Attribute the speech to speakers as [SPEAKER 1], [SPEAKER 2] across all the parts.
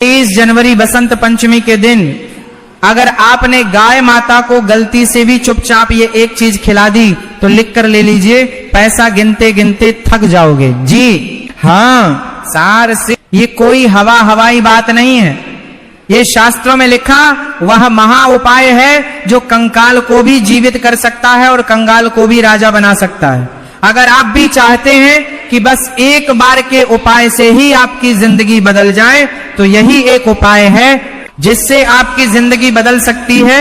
[SPEAKER 1] 23 जनवरी बसंत पंचमी के दिन अगर आपने गाय माता को गलती से भी चुपचाप ये एक चीज खिला दी तो लिख कर ले लीजिए, पैसा गिनते गिनते थक जाओगे। जी हाँ, सार से ये कोई हवाई बात नहीं है। ये शास्त्रों में लिखा वह महा उपाय है जो कंकाल को भी जीवित कर सकता है और कंगाल को भी राजा बना सकता है। अगर आप भी चाहते हैं कि बस एक बार के उपाय से ही आपकी जिंदगी बदल जाए तो यही एक उपाय है जिससे आपकी जिंदगी बदल सकती है।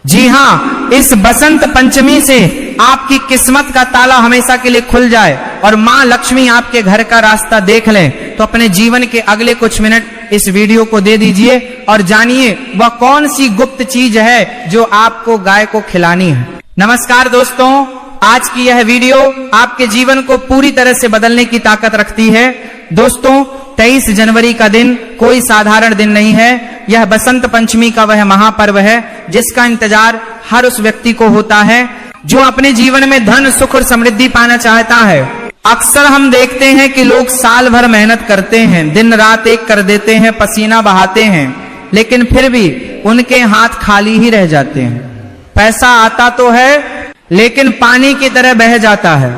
[SPEAKER 1] जी हाँ, इस बसंत पंचमी से आपकी किस्मत का ताला हमेशा के लिए खुल जाए और माँ लक्ष्मी आपके घर का रास्ता देख ले, तो अपने जीवन के अगले कुछ मिनट इस वीडियो को दे दीजिए और जानिए वह कौन सी गुप्त चीज है जो आपको गाय को खिलानी है। नमस्कार दोस्तों, आज की यह वीडियो आपके जीवन को पूरी तरह से बदलने की ताकत रखती है। दोस्तों, 23 जनवरी का दिन कोई साधारण दिन नहीं है। यह बसंत पंचमी का वह महापर्व है जिसका इंतजार हर उस व्यक्ति को होता है जो अपने जीवन में धन, सुख और समृद्धि पाना चाहता है। अक्सर हम देखते हैं कि लोग साल भर मेहनत करते हैं, दिन रात एक कर देते हैं, पसीना बहाते हैं, लेकिन फिर भी उनके हाथ खाली ही रह जाते हैं। पैसा आता तो है लेकिन पानी की तरह बह जाता है।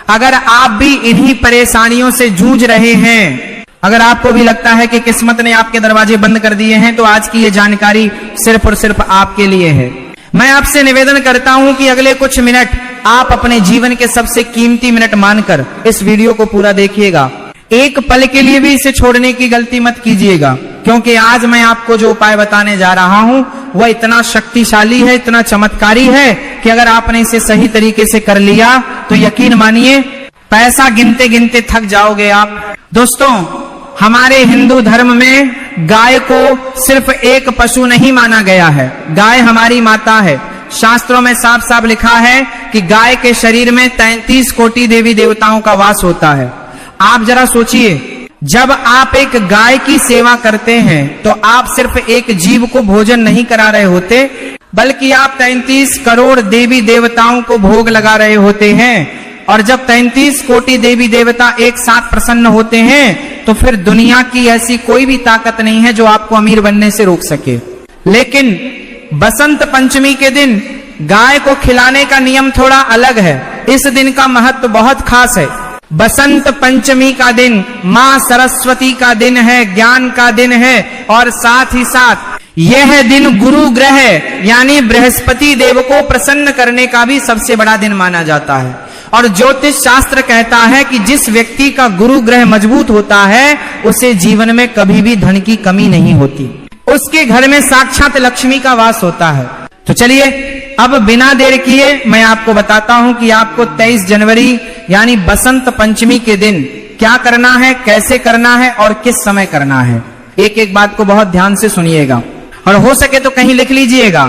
[SPEAKER 1] अगर आप भी इन्हीं परेशानियों से जूझ रहे हैं, अगर आपको भी लगता है कि किस्मत ने आपके दरवाजे बंद कर दिए हैं, तो आज की ये जानकारी सिर्फ और सिर्फ आपके लिए है। मैं आपसे निवेदन करता हूं कि अगले कुछ मिनट आप अपने जीवन के सबसे कीमती मिनट मानकर इस वीडियो को पूरा देखिएगा। एक पल के लिए भी इसे छोड़ने की गलती मत कीजिएगा, क्योंकि आज मैं आपको जो उपाय बताने जा रहा हूं वह इतना शक्तिशाली है, इतना चमत्कारी है कि अगर आपने इसे सही तरीके से कर लिया तो यकीन मानिए पैसा गिनते गिनते थक जाओगे आप। दोस्तों, हमारे हिंदू धर्म में गाय को सिर्फ एक पशु नहीं माना गया है, गाय हमारी माता है। शास्त्रों में साफ साफ लिखा है कि गाय के शरीर में 33 कोटि देवी देवताओं का वास होता है। आप जरा सोचिए, जब आप एक गाय की सेवा करते हैं तो आप सिर्फ एक जीव को भोजन नहीं करा रहे होते, बल्कि आप 33 करोड़ देवी देवताओं को भोग लगा रहे होते हैं। और जब 33 कोटि देवी देवता एक साथ प्रसन्न होते हैं तो फिर दुनिया की ऐसी कोई भी ताकत नहीं है जो आपको अमीर बनने से रोक सके। लेकिन बसंत पंचमी के दिन गाय को खिलाने का नियम थोड़ा अलग है। इस दिन का महत्व बहुत खास है। बसंत पंचमी का दिन माँ सरस्वती का दिन है, ज्ञान का दिन है, और साथ ही साथ यह दिन गुरु ग्रह यानी बृहस्पति देव को प्रसन्न करने का भी सबसे बड़ा दिन माना जाता है। और ज्योतिष शास्त्र कहता है कि जिस व्यक्ति का गुरु ग्रह मजबूत होता है उसे जीवन में कभी भी धन की कमी नहीं होती, उसके घर में साक्षात लक्ष्मी का वास होता है। तो चलिए अब बिना देर किए मैं आपको बताता हूं कि आपको 23 जनवरी यानी बसंत पंचमी के दिन क्या करना है, कैसे करना है और किस समय करना है। एक एक बात को बहुत ध्यान से सुनिएगा और हो सके तो कहीं लिख लीजिएगा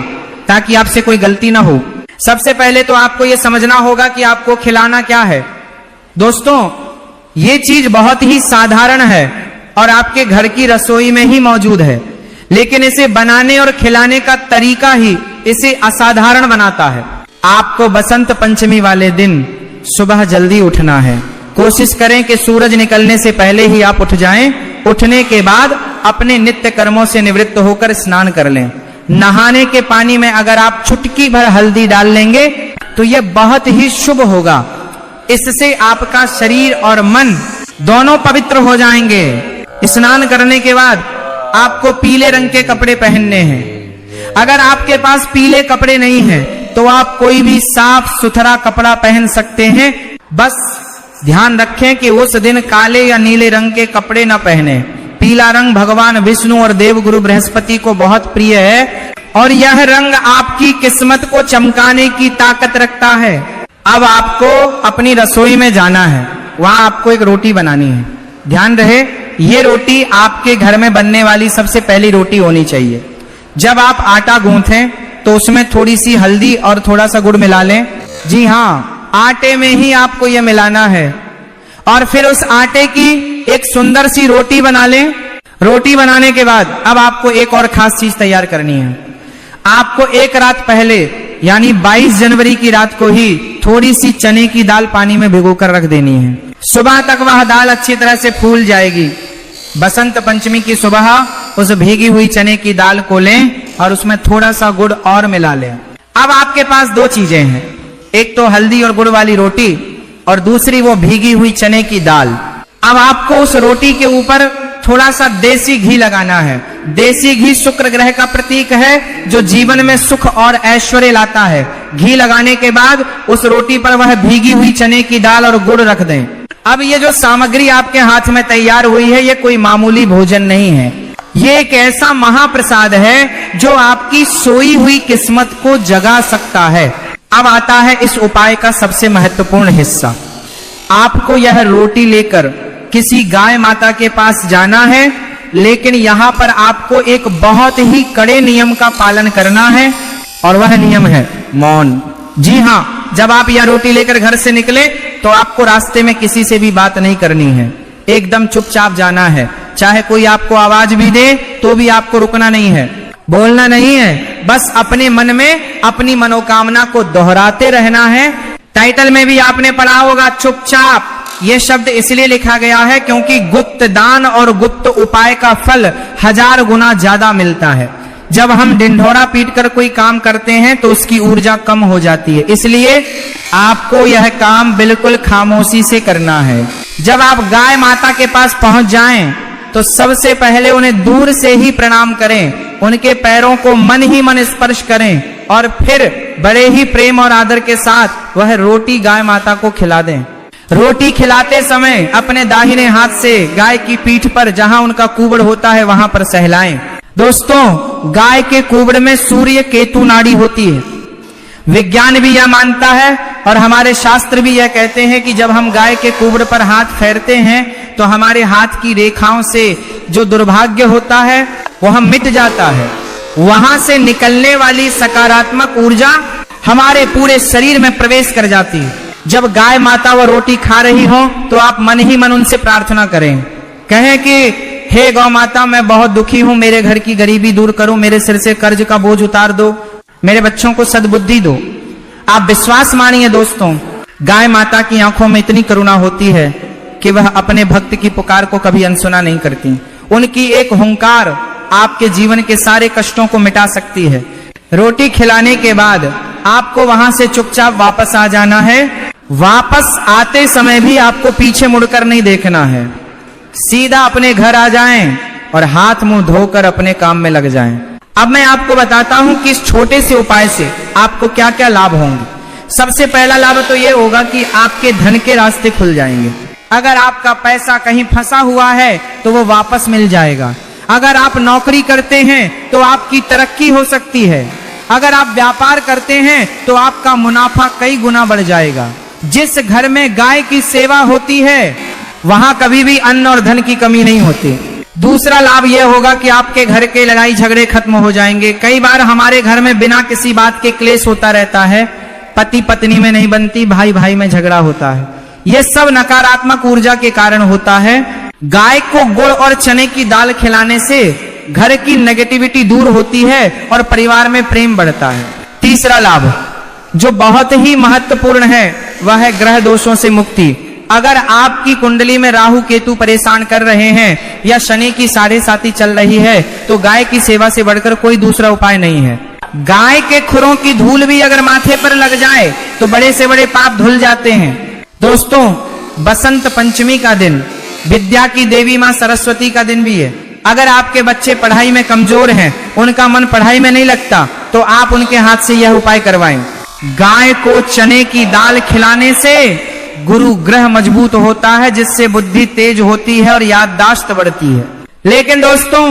[SPEAKER 1] ताकि आपसे कोई गलती ना हो। सबसे पहले तो आपको यह समझना होगा कि आपको खिलाना क्या है। दोस्तों, ये चीज बहुत ही साधारण है और आपके घर की रसोई में ही मौजूद है, लेकिन इसे बनाने और खिलाने का तरीका ही इसे असाधारण बनाता है। आपको बसंत पंचमी वाले दिन सुबह जल्दी उठना है। कोशिश करें कि सूरज निकलने से पहले ही आप उठ जाएं। उठने के बाद अपने नित्य कर्मों से निवृत्त होकर स्नान कर लें। नहाने के पानी में अगर आप चुटकी भर हल्दी डाल लेंगे तो यह बहुत ही शुभ होगा। इससे आपका शरीर और मन दोनों पवित्र हो जाएंगे। स्नान करने के बाद आपको पीले रंग के कपड़े पहनने हैं। अगर आपके पास पीले कपड़े नहीं हैं तो आप कोई भी साफ सुथरा कपड़ा पहन सकते हैं। बस ध्यान रखें कि उस दिन काले या नीले रंग के कपड़े न पहने। पीला रंग भगवान विष्णु और देवगुरु बृहस्पति को बहुत प्रिय है और यह रंग आपकी किस्मत को चमकाने की ताकत रखता है। अब आपको अपनी रसोई में जाना है, वहां आपको एक रोटी बनानी है। ध्यान रहे, ये रोटी आपके घर में बनने वाली सबसे पहली रोटी होनी चाहिए। जब आप आटा गूंथें तो उसमें थोड़ी सी हल्दी और थोड़ा सा गुड़ मिला लें। जी हाँ, आटे में ही आपको यह मिलाना है और फिर उस आटे की एक सुंदर सी रोटी बना लें। रोटी बनाने के बाद अब आपको एक और खास चीज तैयार करनी है। आपको एक रात पहले यानी 22 जनवरी की रात को ही थोड़ी सी चने की दाल पानी में भिगोकर रख देनी है। सुबह तक वह दाल अच्छी तरह से फूल जाएगी। बसंत पंचमी की सुबह उस भीगी हुई चने की दाल को लें और उसमें थोड़ा सा गुड़ और मिला लें। अब आपके पास दो चीजें हैं, एक तो हल्दी और गुड़ वाली रोटी और दूसरी वो भीगी हुई चने की दाल। अब आपको उस रोटी के ऊपर थोड़ा सा देसी घी लगाना है। देसी घी शुक्र ग्रह का प्रतीक है जो जीवन में सुख और ऐश्वर्य लाता है। घी लगाने के बाद उस रोटी पर वह भीगी हुई चने की दाल और गुड़ रख दें। अब ये जो सामग्री आपके हाथ में तैयार हुई है, ये कोई मामूली भोजन नहीं है, ये एक ऐसा महाप्रसाद है जो आपकी सोई हुई किस्मत को जगा सकता है। अब आता है इस उपाय का सबसे महत्वपूर्ण हिस्सा। आपको यह रोटी लेकर किसी गाय माता के पास जाना है, लेकिन यहां पर आपको एक बहुत ही कड़े नियम का पालन करना है और वह नियम है मौन। जी हां, जब आप यह रोटी लेकर घर से निकले तो आपको रास्ते में किसी से भी बात नहीं करनी है, एकदम चुपचाप जाना है। चाहे कोई आपको आवाज भी दे तो भी आपको रुकना नहीं है, बोलना नहीं है, बस अपने मन में अपनी मनोकामना को दोहराते रहना है। टाइटल में भी आपने पढ़ा होगा चुपचाप, यह शब्द इसलिए लिखा गया है क्योंकि गुप्त दान और गुप्त उपाय का फल 1000 गुना ज्यादा मिलता है। जब हम ढिंढोरा पीटकर कोई काम करते हैं तो उसकी ऊर्जा कम हो जाती है, इसलिए आपको यह काम बिल्कुल खामोशी से करना है। जब आप गाय माता के पास पहुंच जाएं तो सबसे पहले उन्हें दूर से ही प्रणाम करें, उनके पैरों को मन ही मन स्पर्श करें और फिर बड़े ही प्रेम और आदर के साथ वह रोटी गाय माता को खिला दें। रोटी खिलाते समय अपने दाहिने हाथ से गाय की पीठ पर जहां उनका कुबड़ होता है वहां पर सहलाएं। दोस्तों, गाय के कुबड़ में सूर्य केतु नाड़ी होती है। विज्ञान भी यह मानता है और हमारे शास्त्र भी यह कहते हैं कि जब हम गाय के कुबड़ पर हाथ फेरते हैं तो हमारे हाथ की रेखाओं से जो दुर्भाग्य होता है वह मिट जाता है। वहां से निकलने वाली सकारात्मक ऊर्जा हमारे पूरे शरीर में प्रवेश कर जाती है। जब गाय माता वो रोटी खा रही हो तो आप मन ही मन उनसे प्रार्थना करें, कहें कि हे गौ माता, मैं बहुत दुखी हूं, मेरे घर की गरीबी दूर करो, मेरे सिर से कर्ज का बोझ उतार दो, मेरे बच्चों को सद्बुद्धि दो। आप विश्वास मानिए दोस्तों, गाय माता की आंखों में इतनी करुणा होती है कि वह अपने भक्त की पुकार को कभी अनसुना नहीं करती। उनकी एक हुंकार आपके जीवन के सारे कष्टों को मिटा सकती है। रोटी खिलाने के बाद आपको वहां से चुपचाप वापस आ जाना है। वापस आते समय भी आपको पीछे मुड़कर नहीं देखना है, सीधा अपने घर आ जाएं और हाथ मुंह धोकर अपने काम में लग जाएं। अब मैं आपको बताता हूं कि इस छोटे से उपाय से आपको क्या क्या लाभ होंगे। सबसे पहला लाभ तो यह होगा कि आपके धन के रास्ते खुल जाएंगे। अगर आपका पैसा कहीं फंसा हुआ है तो वो वापस मिल जाएगा। अगर आप नौकरी करते हैं तो आपकी तरक्की हो सकती है। अगर आप व्यापार करते हैं तो आपका मुनाफा कई गुना बढ़ जाएगा। जिस घर में गाय की सेवा होती है वहां कभी भी अन्न और धन की कमी नहीं होती। दूसरा लाभ यह होगा कि आपके घर के लड़ाई झगड़े खत्म हो जाएंगे। कई बार हमारे घर में बिना किसी बात के क्लेश होता रहता है, पति पत्नी में नहीं बनती, भाई भाई में झगड़ा होता है। यह सब नकारात्मक ऊर्जा के कारण होता है। गाय को गुड़ और चने की दाल खिलाने से घर की नेगेटिविटी दूर होती है और परिवार में प्रेम बढ़ता है। तीसरा लाभ जो बहुत ही महत्वपूर्ण है वह है ग्रह दोषों से मुक्ति। अगर आपकी कुंडली में राहु केतु परेशान कर रहे हैं या शनि की 7.5 चल रही है तो गाय की सेवा से बढ़कर कोई दूसरा उपाय नहीं है। गाय के खुरों की धूल भी अगर माथे पर लग जाए तो बड़े से बड़े पाप धुल जाते हैं। दोस्तों, बसंत पंचमी का दिन विद्या की देवी मां सरस्वती का दिन भी है। अगर आपके बच्चे पढ़ाई में कमजोर हैं, उनका मन पढ़ाई में नहीं लगता, तो आप उनके हाथ से यह उपाय करवाएं। गाय को चने की दाल खिलाने से गुरु ग्रह मजबूत होता है, जिससे बुद्धि तेज होती है और याददाश्त बढ़ती है। लेकिन दोस्तों,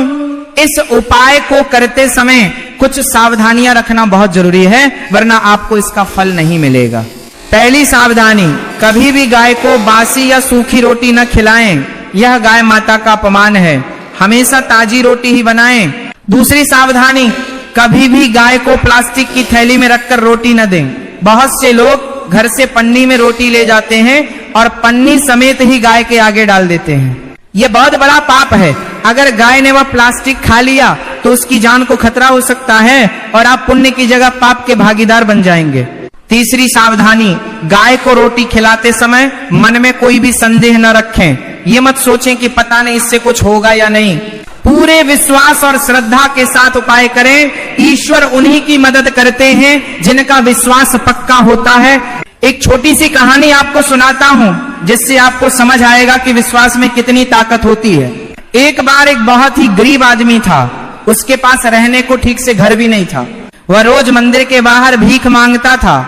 [SPEAKER 1] इस उपाय को करते समय कुछ सावधानियां रखना बहुत जरूरी है, वरना आपको इसका फल नहीं मिलेगा। पहली सावधानी, कभी भी गाय को बासी या सूखी रोटी न खिलाएं, यह गाय माता का अपमान है। हमेशा ताजी रोटी ही बनाएं। दूसरी सावधानी, कभी भी गाय को प्लास्टिक की थैली में रखकर रोटी न दें। बहुत से लोग घर से पन्नी में रोटी ले जाते हैं और पन्नी समेत ही गाय के आगे डाल देते हैं। यह बहुत बड़ा पाप है। अगर गाय ने वह प्लास्टिक खा लिया तो उसकी जान को खतरा हो सकता है और आप पुण्य की जगह पाप के भागीदार बन जाएंगे। तीसरी सावधानी, गाय को रोटी खिलाते समय मन में कोई भी संदेह न रखें। ये मत सोचें कि पता नहीं इससे कुछ होगा या नहीं। पूरे विश्वास और श्रद्धा के साथ उपाय करें। ईश्वर उन्हीं की मदद करते हैं जिनका विश्वास पक्का होता है। एक छोटी सी कहानी आपको सुनाता हूं, जिससे आपको समझ आएगा कि विश्वास में कितनी ताकत होती है। एक बार एक बहुत ही गरीब आदमी था, उसके पास रहने को ठीक से घर भी नहीं था। वह रोज मंदिर के बाहर भीख मांगता था।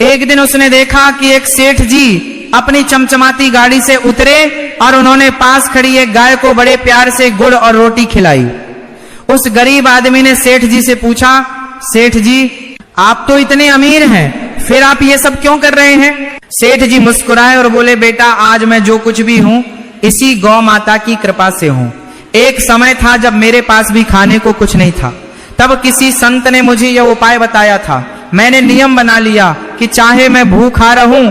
[SPEAKER 1] एक दिन उसने देखा कि एक सेठ जी अपनी चमचमाती गाड़ी से उतरे और उन्होंने पास खड़ी एक गाय को बड़े प्यार से गुड़ और रोटी खिलाई। उस गरीब आदमी ने सेठ जी से पूछा, सेठ जी आप तो इतने अमीर हैं, फिर आप ये सब क्यों कर रहे हैं? सेठ जी मुस्कुराए और बोले, बेटा आज मैं जो कुछ भी हूं इसी गौ माता की कृपा से हूं। एक समय था जब मेरे पास भी खाने को कुछ नहीं था, तब किसी संत ने मुझे यह उपाय बताया था। मैंने नियम बना लिया कि चाहे मैं भूखा रहूं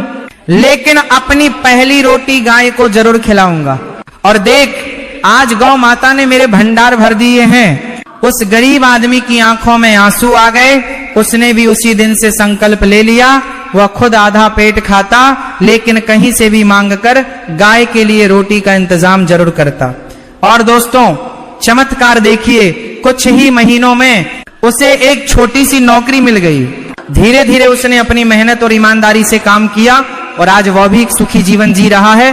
[SPEAKER 1] लेकिन अपनी पहली रोटी गाय को जरूर खिलाऊंगा। और देख आज गौ माता ने मेरे भंडार भर दिए हैं। उस गरीब आदमी की आंखों में आंसू आ गए। उसने भी उसी दिन से संकल्प ले लिया, वह खुद आधा पेट खाता लेकिन कहीं से भी मांगकर गाय के लिए रोटी का इंतजाम जरूर करता। और दोस्तों चमत्कार देखिए, कुछ ही महीनों में उसे एक छोटी सी नौकरी मिल गई। धीरे धीरे उसने अपनी मेहनत और ईमानदारी से काम किया और आज वह भी एक सुखी जीवन जी रहा है।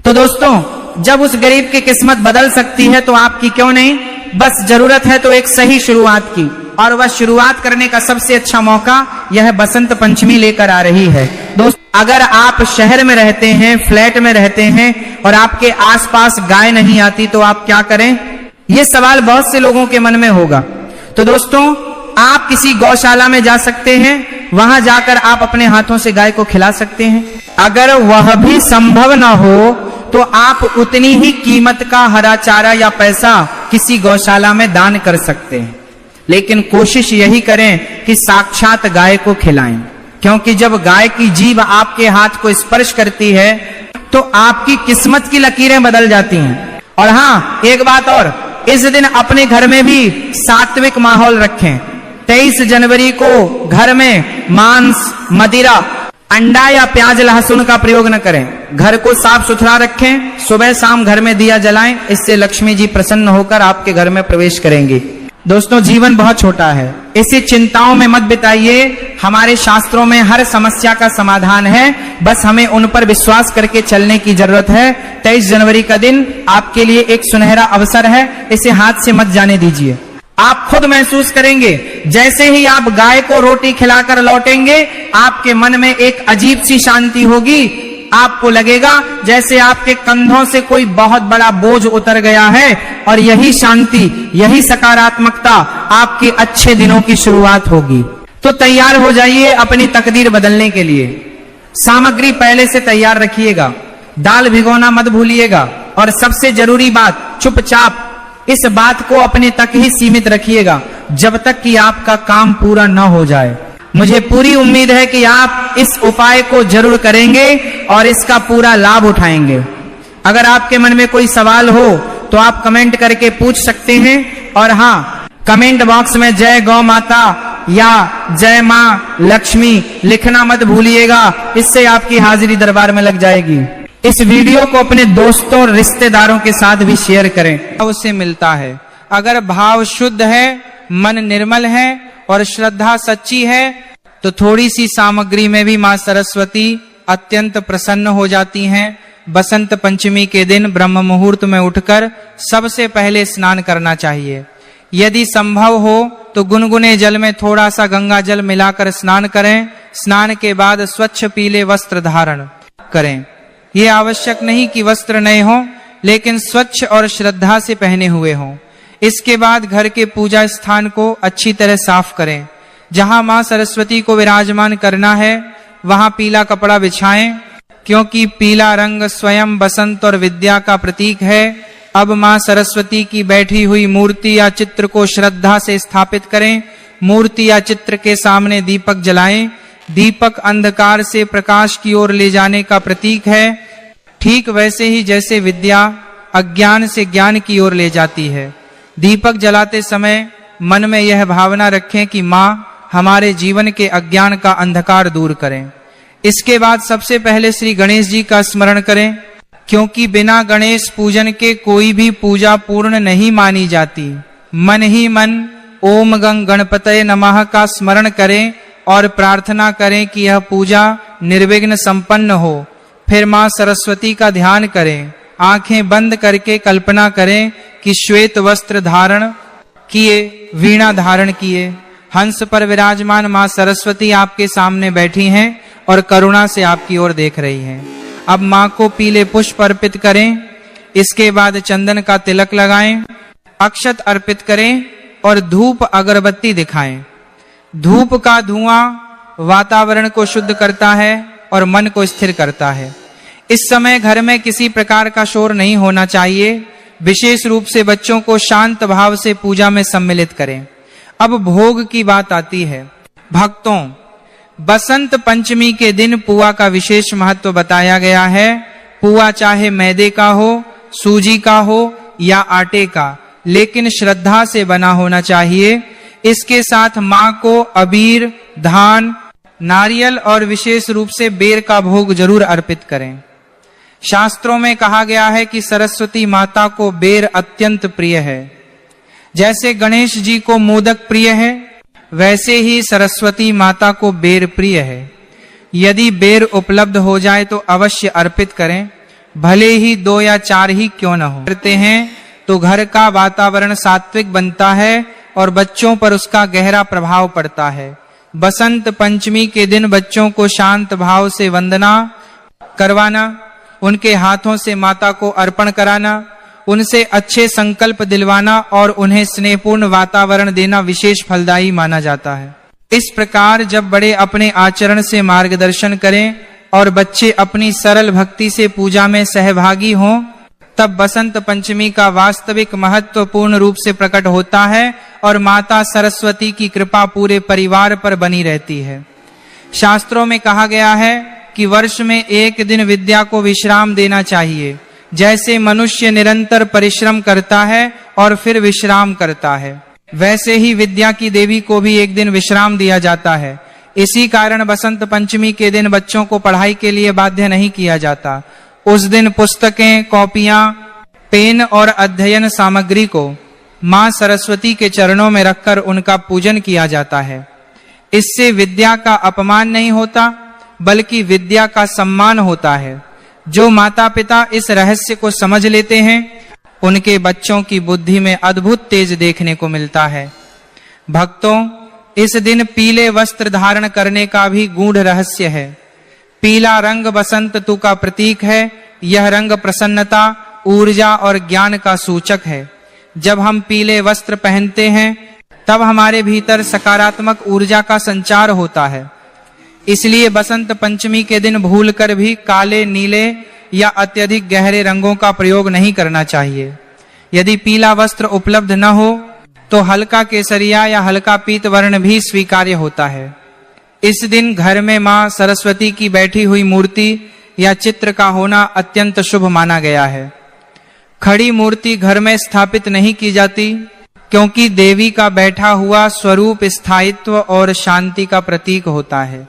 [SPEAKER 1] तो दोस्तों जब उस गरीब की किस्मत बदल सकती है तो आपकी क्यों नहीं? बस जरूरत है तो एक सही शुरुआत की, और वह शुरुआत करने का सबसे अच्छा मौका यह बसंत पंचमी लेकर आ रही है। दोस्तों अगर आप शहर में रहते हैं, फ्लैट में रहते हैं और आपके आसपास गाय नहीं आती तो आप क्या करें? यह सवाल बहुत से लोगों के मन में होगा। तो दोस्तों आप किसी गौशाला में जा सकते हैं, वहां जाकर आप अपने हाथों से गाय को खिला सकते हैं। अगर वह भी संभव ना हो तो आप उतनी ही कीमत का हरा चारा या पैसा किसी गौशाला में दान कर सकते हैं, लेकिन कोशिश यही करें कि साक्षात गाय को खिलाएं, क्योंकि जब गाय की जीभ आपके हाथ को स्पर्श करती है तो आपकी किस्मत की लकीरें बदल जाती हैं। और हाँ एक बात और, इस दिन अपने घर में भी सात्विक माहौल रखें। 23 जनवरी को घर में मांस, मदिरा, अंडा या प्याज लहसुन का प्रयोग न करें। घर को साफ सुथरा रखें, सुबह शाम घर में दिया जलाएं, इससे लक्ष्मी जी प्रसन्न होकर आपके घर में प्रवेश करेंगी। दोस्तों जीवन बहुत छोटा है, इसी चिंताओं में मत बिताइए। हमारे शास्त्रों में हर समस्या का समाधान है, बस हमें उन पर विश्वास करके चलने की जरूरत है। 23 जनवरी का दिन आपके लिए एक सुनहरा अवसर है, इसे हाथ से मत जाने दीजिए। आप खुद महसूस करेंगे जैसे ही आप गाय को रोटी खिलाकर लौटेंगे, आपके मन में एक अजीब सी शांति होगी। आपको लगेगा जैसे आपके कंधों से कोई बहुत बड़ा बोझ उतर गया है, और यही शांति, यही सकारात्मकता आपके अच्छे दिनों की शुरुआत होगी। तो तैयार हो जाइए अपनी तकदीर बदलने के लिए। सामग्री पहले से तैयार रखिएगा, दाल भिगोना मत भूलिएगा, और सबसे जरूरी बात, चुपचाप इस बात को अपने तक ही सीमित रखिएगा जब तक कि आपका काम पूरा न हो जाए। मुझे पूरी उम्मीद है कि आप इस उपाय को जरूर करेंगे और इसका पूरा लाभ उठाएंगे। अगर आपके मन में कोई सवाल हो तो आप कमेंट करके पूछ सकते हैं, और हाँ कमेंट बॉक्स में जय गौ माता या जय मां लक्ष्मी लिखना मत भूलिएगा, इससे आपकी हाजिरी दरबार में लग जाएगी। इस वीडियो को अपने दोस्तों और रिश्तेदारों के साथ भी शेयर करें, उससे मिलता है। अगर भाव शुद्ध है, मन निर्मल है और श्रद्धा सच्ची है तो थोड़ी सी सामग्री में भी मां सरस्वती अत्यंत प्रसन्न हो जाती हैं। बसंत पंचमी के दिन ब्रह्म मुहूर्त में उठकर सबसे पहले स्नान करना चाहिए। यदि संभव हो तो गुनगुने जल में थोड़ा सा गंगा जल मिलाकर स्नान करें। स्नान के बाद स्वच्छ पीले वस्त्र धारण करें। ये आवश्यक नहीं कि वस्त्र नए हों, लेकिन स्वच्छ और श्रद्धा से पहने हुए हों। इसके बाद घर के पूजा स्थान को अच्छी तरह साफ करें। जहां मां सरस्वती को विराजमान करना है वहां पीला कपड़ा बिछाएं, क्योंकि पीला रंग स्वयं बसंत और विद्या का प्रतीक है। अब मां सरस्वती की बैठी हुई मूर्ति या चित्र को श्रद्धा से स्थापित करें। मूर्ति या चित्र के सामने दीपक जलाएं। दीपक अंधकार से प्रकाश की ओर ले जाने का प्रतीक है, ठीक वैसे ही जैसे विद्या अज्ञान से ज्ञान की ओर ले जाती है। दीपक जलाते समय मन में यह भावना रखें कि मां हमारे जीवन के अज्ञान का अंधकार दूर करें। इसके बाद सबसे पहले श्री गणेश जी का स्मरण करें। क्योंकि बिना गणेश पूजन के कोई भी पूजा पूर्ण नहीं मानी जाती। मन ही मन ओम गं गणपतये नमः का स्मरण करें और प्रार्थना करें कि यह पूजा निर्विघ्न संपन्न हो। फिर मां सरस्वती का ध्यान करें। आंखें बंद करके कल्पना करें कि श्वेत वस्त्र धारण किए, वीणा धारण किए, हंस पर विराजमान मां सरस्वती आपके सामने बैठी हैं और करुणा से आपकी ओर देख रही हैं। अब मां को पीले पुष्प अर्पित करें। इसके बाद चंदन का तिलक लगाएं, अक्षत अर्पित करें और धूप अगरबत्ती दिखाएं। धूप का धुआं वातावरण को शुद्ध करता है और मन को स्थिर करता है। इस समय घर में किसी प्रकार का शोर नहीं होना चाहिए। विशेष रूप से बच्चों को शांत भाव से पूजा में सम्मिलित करें। अब भोग की बात आती है। भक्तों, बसंत पंचमी के दिन पुआ का विशेष महत्व बताया गया है। पुआ चाहे मैदे का हो, सूजी का हो या आटे का, लेकिन श्रद्धा से बना होना चाहिए। इसके साथ मां को अबीर, धान, नारियल और विशेष रूप से बेर का भोग जरूर अर्पित करें। शास्त्रों में कहा गया है कि सरस्वती माता को बेर अत्यंत प्रिय है। जैसे गणेश जी को मोदक प्रिय है, वैसे ही सरस्वती माता को बेर प्रिय है। यदि बेर उपलब्ध हो जाए तो अवश्य अर्पित करें, भले ही 2 या 4 ही क्यों न हो। करते हैं तो घर का वातावरण सात्विक बनता है और बच्चों पर उसका गहरा प्रभाव पड़ता है। बसंत पंचमी के दिन बच्चों को शांत भाव से वंदना करवाना, उनके हाथों से माता को अर्पण कराना, उनसे अच्छे संकल्प दिलवाना और उन्हें स्नेहपूर्ण वातावरण देना विशेष फलदायी माना जाता है। इस प्रकार जब बड़े अपने आचरण से मार्गदर्शन करें और बच्चे अपनी सरल भक्ति से पूजा में सहभागी हों, तब बसंत पंचमी का वास्तविक महत्व पूर्ण रूप से प्रकट होता है और माता सरस्वती की कृपा पूरे परिवार पर बनी रहती है। शास्त्रों में कहा गया है कि वर्ष में एक दिन विद्या को विश्राम देना चाहिए। जैसे मनुष्य निरंतर परिश्रम करता है और फिर विश्राम करता है, वैसे ही विद्या की देवी को भी एक दिन विश्राम दिया जाता है। इसी कारण बसंत पंचमी के दिन बच्चों को पढ़ाई के लिए बाध्य नहीं किया जाता। उस दिन पुस्तकें, कॉपियां, पेन और अध्ययन सामग्री को मां सरस्वती के चरणों में रखकर उनका पूजन किया जाता है। इससे विद्या का अपमान नहीं होता, बल्कि विद्या का सम्मान होता है। जो माता पिता इस रहस्य को समझ लेते हैं, उनके बच्चों की बुद्धि में अद्भुत तेज देखने को मिलता है। भक्तों, इस दिन पीले वस्त्र धारण करने का भी गूढ़ रहस्य है। पीला रंग बसंत ऋतु का प्रतीक है। यह रंग प्रसन्नता, ऊर्जा और ज्ञान का सूचक है। जब हम पीले वस्त्र पहनते हैं, तब हमारे भीतर सकारात्मक ऊर्जा का संचार होता है। इसलिए बसंत पंचमी के दिन भूलकर भी काले, नीले या अत्यधिक गहरे रंगों का प्रयोग नहीं करना चाहिए। यदि पीला वस्त्र उपलब्ध न हो तो हल्का केसरिया या हल्का पीत वर्ण भी स्वीकार्य होता है। इस दिन घर में मां सरस्वती की बैठी हुई मूर्ति या चित्र का होना अत्यंत शुभ माना गया है। खड़ी मूर्ति घर में स्थापित नहीं की जाती, क्योंकि देवी का बैठा हुआ स्वरूप स्थायित्व और शांति का प्रतीक होता है।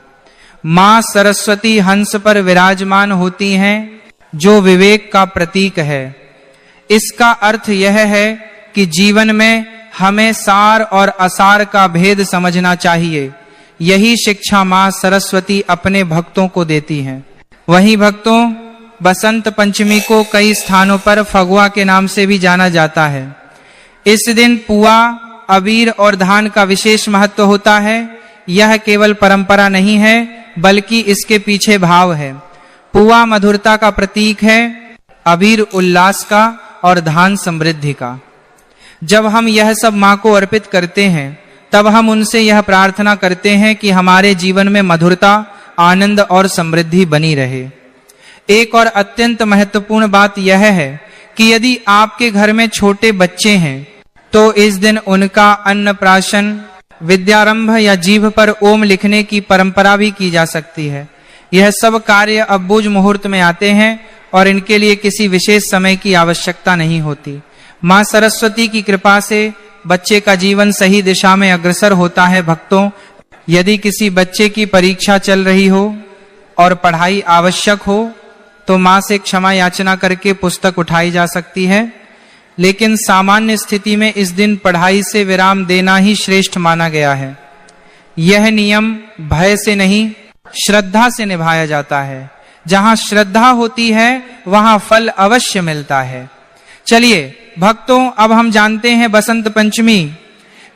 [SPEAKER 1] मां सरस्वती हंस पर विराजमान होती हैं, जो विवेक का प्रतीक है। इसका अर्थ यह है कि जीवन में हमें सार और असार का भेद समझना चाहिए। यही शिक्षा मां सरस्वती अपने भक्तों को देती हैं। वहीं भक्तों, बसंत पंचमी को कई स्थानों पर फगुआ के नाम से भी जाना जाता है। इस दिन पुआ, अबीर और धान का विशेष महत्व होता है। यह केवल परंपरा नहीं है, बल्कि इसके पीछे भाव है। पुआ मधुरता का प्रतीक है, अबीर उल्लास का और धान समृद्धि का। जब हम यह सब मां को अर्पित करते हैं, तब हम उनसे यह प्रार्थना करते हैं कि हमारे जीवन में मधुरता, आनंद और समृद्धि बनी रहे। एक और अत्यंत महत्वपूर्ण बात यह है कि यदि आपके घर में छोटे बच्चे हैं, तो इस दिन उनका अन्नप्राशन, विद्यारंभ या जीभ पर ओम लिखने की परंपरा भी की जा सकती है। यह सब कार्य अब बुझ मुहूर्त में आते हैं और इनके लिए किसी विशेष समय की आवश्यकता नहीं होती। मां सरस्वती की कृपा से बच्चे का जीवन सही दिशा में अग्रसर होता है। भक्तों, यदि किसी बच्चे की परीक्षा चल रही हो और पढ़ाई आवश्यक हो, तो मां से क्षमा याचना करके पुस्तक उठाई जा सकती है, लेकिन सामान्य स्थिति में इस दिन पढ़ाई से विराम देना ही श्रेष्ठ माना गया है। यह नियम भय से नहीं, श्रद्धा से निभाया जाता है। जहां श्रद्धा होती है वहां फल अवश्य मिलता है। चलिए भक्तों, अब हम जानते हैं बसंत पंचमी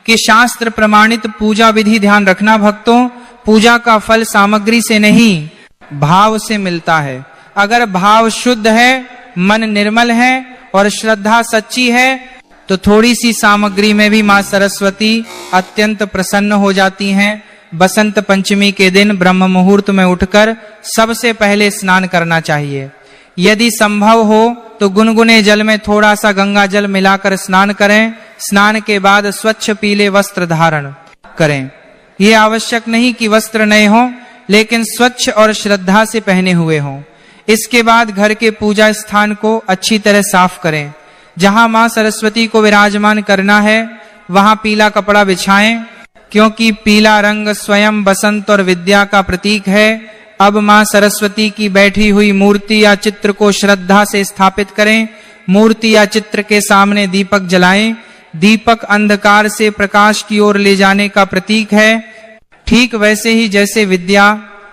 [SPEAKER 1] की शास्त्र प्रमाणित पूजा विधि। ध्यान रखना भक्तों, पूजा का फल सामग्री से नहीं, भाव से मिलता है। अगर भाव शुद्ध है, मन निर्मल है और श्रद्धा सच्ची है तो थोड़ी सी सामग्री में भी मां सरस्वती अत्यंत प्रसन्न हो जाती हैं। बसंत पंचमी के दिन ब्रह्म मुहूर्त में उठकर सबसे पहले स्नान करना चाहिए। यदि संभव हो तो गुनगुने जल में थोड़ा सा गंगा जल मिलाकर स्नान करें। स्नान के बाद स्वच्छ पीले वस्त्र धारण करें। यह आवश्यक नहीं कि वस्त्र नए हों, लेकिन स्वच्छ और श्रद्धा से पहने हुए हों। इसके बाद घर के पूजा स्थान को अच्छी तरह साफ करें। जहां मां सरस्वती को विराजमान करना है वहां पीला कपड़ा बिछाएं, क्योंकि पीला रंग स्वयं बसंत और विद्या का प्रतीक है। अब मां सरस्वती की बैठी हुई मूर्ति या चित्र को श्रद्धा से स्थापित करें। मूर्ति या चित्र के सामने दीपक जलाएं। दीपक अंधकार से प्रकाश की ओर ले जाने का प्रतीक है, ठीक वैसे ही जैसे विद्या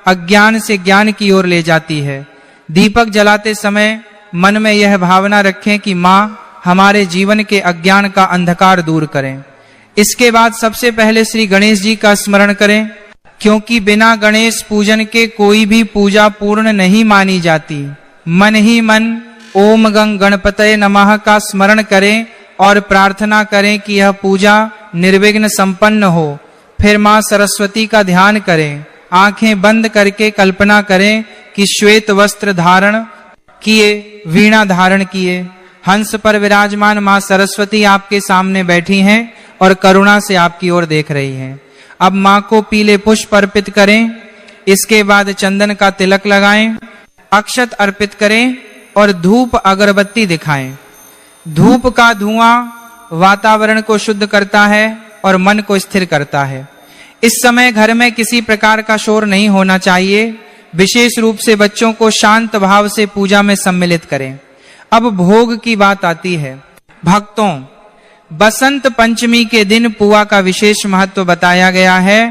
[SPEAKER 1] अज्ञान से ज्ञान की ओर ले जाती है। दीपक जलाते समय मन में यह भावना रखें कि मां हमारे जीवन के अज्ञान का अंधकार दूर करें। इसके बाद सबसे पहले श्री गणेश जी का स्मरण करें, क्योंकि बिना गणेश पूजन के कोई भी पूजा पूर्ण नहीं मानी जाती। मन ही मन ओम गंग गणपतये नमः का स्मरण करें और प्रार्थना करें कि यह पूजा निर्विघ्न संपन्न हो। फिर मां सरस्वती का ध्यान करें। आंखें बंद करके कल्पना करें कि श्वेत वस्त्र धारण किए, वीणा धारण किए, हंस पर विराजमान मां सरस्वती आपके सामने बैठी हैं और करुणा से आपकी ओर देख रही हैं। अब मां को पीले पुष्प अर्पित करें। इसके बाद चंदन का तिलक लगाएं, अक्षत अर्पित करें और धूप अगरबत्ती दिखाएं। धूप का धुआं वातावरण को शुद्ध करता है और मन को स्थिर करता है। इस समय घर में किसी प्रकार का शोर नहीं होना चाहिए। विशेष रूप से बच्चों को शांत भाव से पूजा में सम्मिलित करें। अब भोग की बात आती है। भक्तों, बसंत पंचमी के दिन पुआ का विशेष महत्व बताया गया है।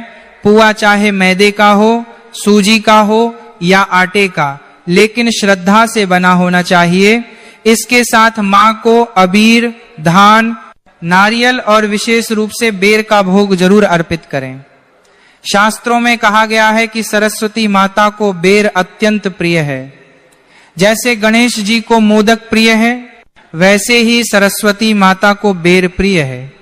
[SPEAKER 1] पुआ चाहे मैदे का हो, सूजी का हो या आटे का, लेकिन श्रद्धा से बना होना चाहिए। इसके साथ मां को अबीर, धान, नारियल और विशेष रूप से बेर का भोग जरूर अर्पित करें। शास्त्रों में कहा गया है कि सरस्वती माता को बेर अत्यंत प्रिय है। जैसे गणेश जी को मोदक प्रिय है, वैसे ही सरस्वती माता को बेर प्रिय है।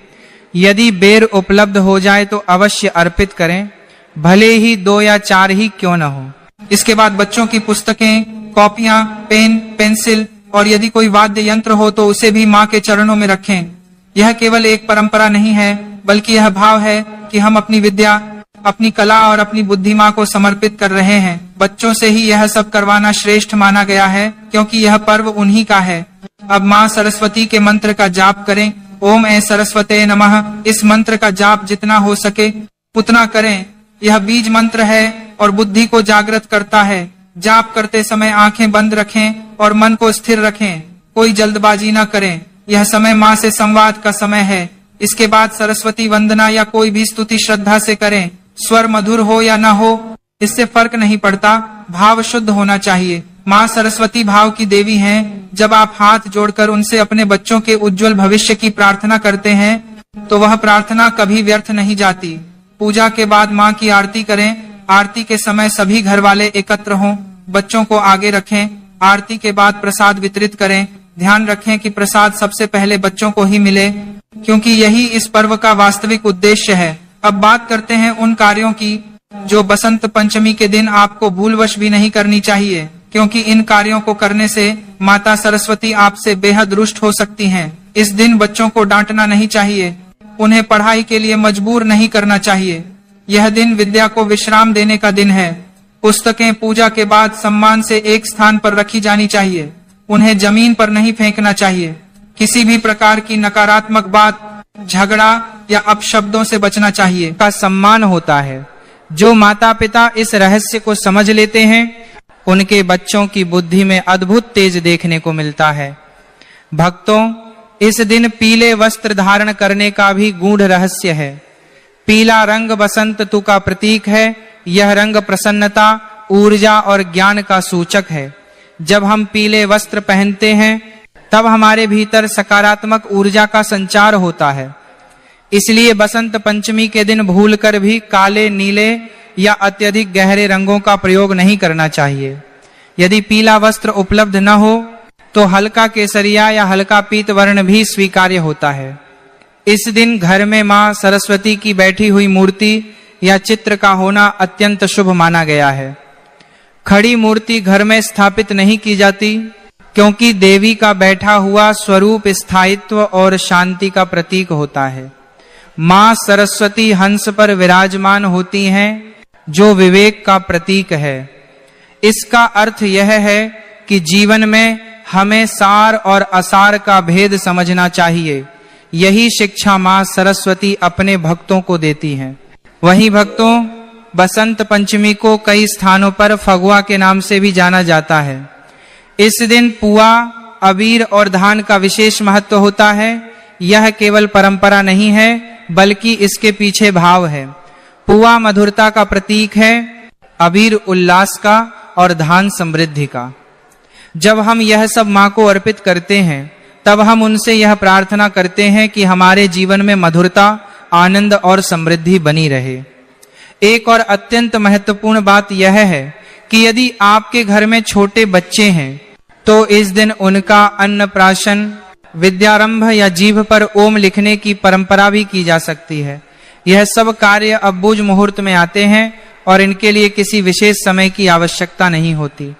[SPEAKER 1] यदि बेर उपलब्ध हो जाए तो अवश्य अर्पित करें, भले ही 2 या 4 ही क्यों न हो। इसके बाद बच्चों की पुस्तकें, कॉपियां, पेन, पेंसिल और यदि कोई वाद्य यंत्र हो तो उसे भी मां के चरणों में रखें। यह केवल एक परंपरा नहीं है, बल्कि यह भाव है कि हम अपनी विद्या, अपनी कला और अपनी बुद्धि मां को समर्पित कर रहे हैं। बच्चों से ही यह सब करवाना श्रेष्ठ माना गया है, क्योंकि यह पर्व उन्हीं का है। अब मां सरस्वती के मंत्र का जाप करें। ओम ऐ सरस्वते नमः। इस मंत्र का जाप जितना हो सके उतना करें। यह बीज मंत्र है और बुद्धि को जागृत करता है। जाप करते समय आंखें बंद रखें और मन को स्थिर रखें। कोई जल्दबाजी न करें। यह समय मां से संवाद का समय है। इसके बाद सरस्वती वंदना या कोई भी स्तुति श्रद्धा से करें। स्वर मधुर हो या न हो, इससे फर्क नहीं पड़ता, भाव शुद्ध होना चाहिए। मां सरस्वती भाव की देवी हैं। जब आप हाथ जोड़कर उनसे अपने बच्चों के उज्जवल भविष्य की प्रार्थना करते हैं तो वह प्रार्थना कभी व्यर्थ नहीं जाती। पूजा के बाद मां की आरती करें। आरती के समय सभी घर वाले एकत्र हों। बच्चों को आगे रखें। आरती के बाद प्रसाद वितरित करें। ध्यान रखें कि प्रसाद सबसे पहले बच्चों को ही मिले, क्योंकि यही इस पर्व का वास्तविक उद्देश्य है। अब बात करते हैं उन कार्यों की जो बसंत पंचमी के दिन आपको भूलवश भी नहीं करनी चाहिए, क्योंकि इन कार्यों को करने से माता सरस्वती आपसे बेहद रुष्ट हो सकती हैं। इस दिन बच्चों को डांटना नहीं चाहिए, उन्हें पढ़ाई के लिए मजबूर नहीं करना चाहिए। यह दिन विद्या को विश्राम देने का दिन है। पुस्तकें पूजा के बाद सम्मान से एक स्थान पर रखी जानी चाहिए। उन्हें जमीन पर नहीं फेंकना चाहिए। किसी भी प्रकार की नकारात्मक बात, झगड़ा या अपशब्दों से बचना चाहिए। का सम्मान होता है। जो माता पिता इस रहस्य को समझ लेते हैं उनके बच्चों की बुद्धि में अद्भुत तेज देखने को मिलता है। भक्तों, इस दिन पीले वस्त्र धारण करने का भी गूढ़ रहस्य है। पीला रंग बसंत ऋतु का प्रतीक है। यह रंग प्रसन्नता, ऊर्जा और ज्ञान का सूचक है। जब हम पीले वस्त्र पहनते हैं तब हमारे भीतर सकारात्मक ऊर्जा का संचार होता है। इसलिए बसंत पंचमी के दिन भूलकर भी काले, नीले या अत्यधिक गहरे रंगों का प्रयोग नहीं करना चाहिए। यदि पीला वस्त्र उपलब्ध न हो तो हल्का केसरिया या हल्का पीत वर्ण भी स्वीकार्य होता है। इस दिन घर में मां सरस्वती की बैठी हुई मूर्ति या चित्र का होना अत्यंत शुभ माना गया है। खड़ी मूर्ति घर में स्थापित नहीं की जाती, क्योंकि देवी का बैठा हुआ स्वरूप स्थायित्व और शांति का प्रतीक होता है। मां सरस्वती हंस पर विराजमान होती हैं, जो विवेक का प्रतीक है। इसका अर्थ यह है कि जीवन में हमें सार और असार का भेद समझना चाहिए। यही शिक्षा मां सरस्वती अपने भक्तों को देती हैं। वहीं भक्तों, बसंत पंचमी को कई स्थानों पर फगुआ के नाम से भी जाना जाता है। इस दिन पुआ, अबीर और धान का विशेष महत्व होता है। यह केवल परंपरा नहीं है, बल्कि इसके पीछे भाव है। पुआ मधुरता का प्रतीक है, अबीर उल्लास का और धान समृद्धि का। जब हम यह सब मां को अर्पित करते हैं तब हम उनसे यह प्रार्थना करते हैं कि हमारे जीवन में मधुरता, आनंद और समृद्धि बनी रहे। एक और अत्यंत महत्वपूर्ण बात यह है कि यदि आपके घर में छोटे बच्चे हैं तो इस दिन उनका अन्नप्राशन, विद्यारंभ या जीभ पर ओम लिखने की परंपरा भी की जा सकती है। यह सब कार्य अबूझ मुहूर्त में आते हैं और इनके लिए किसी विशेष समय की आवश्यकता नहीं होती।